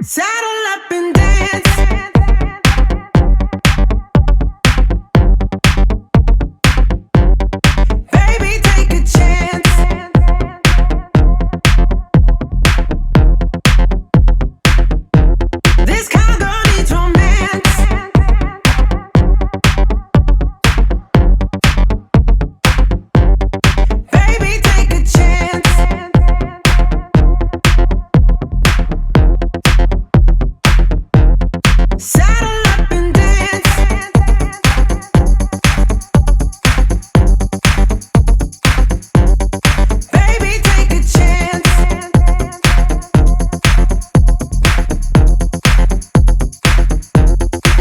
Saddle up and dance. Baby, take a chance. This kind of girl needs romance. Baby, take a chance. Saddle up and dance. Baby, take a chance.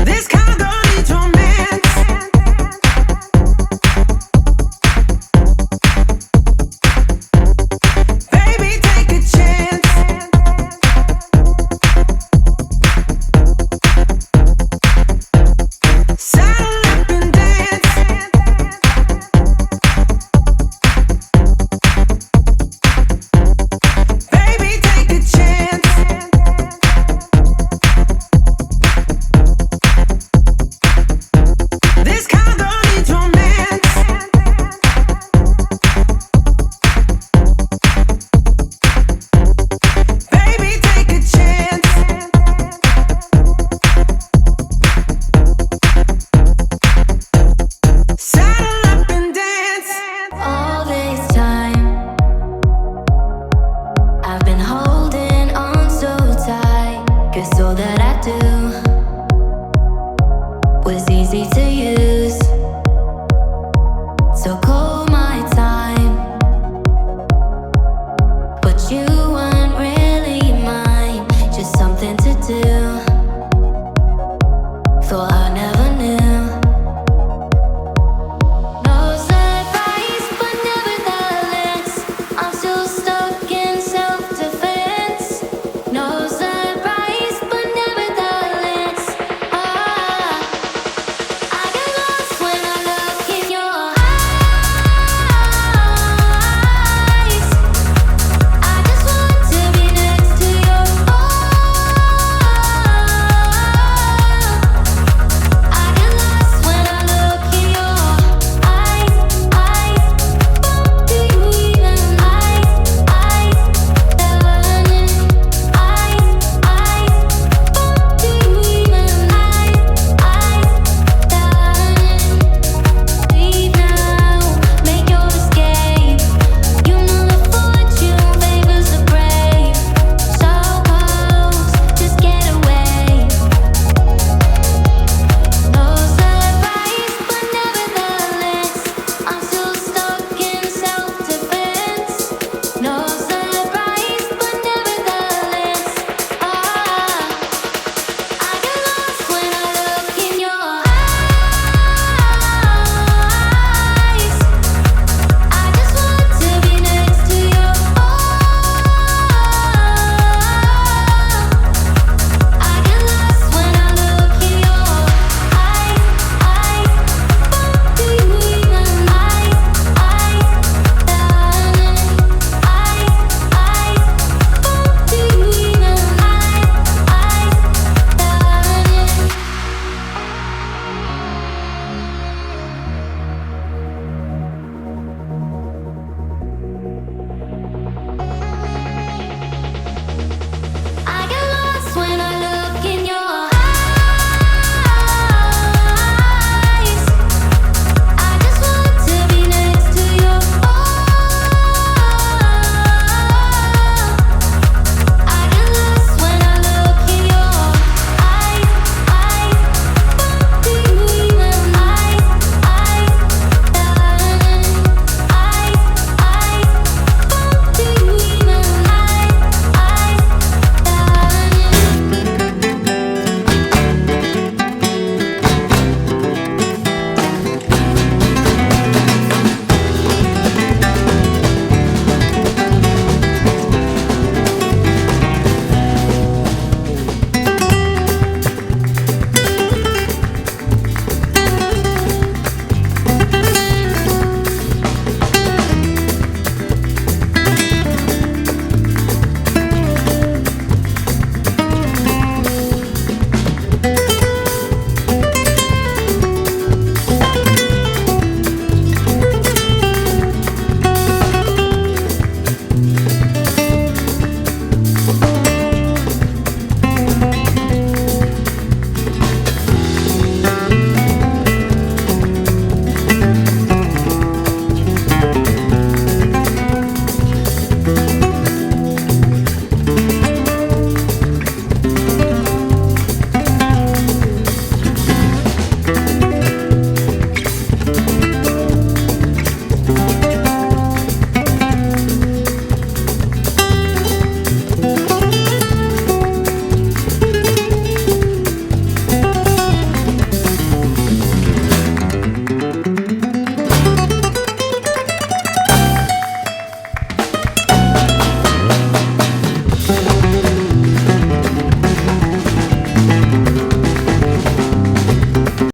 This kind of girl needs romance. Baby, take a chance. Saddle up and dance. Baby, take a chance. This kind of girl needs romance. Baby, take a chance. Saddle up and dance. All this time, I've been holding on so tight, 'cause all that I do was easy to use. So cold.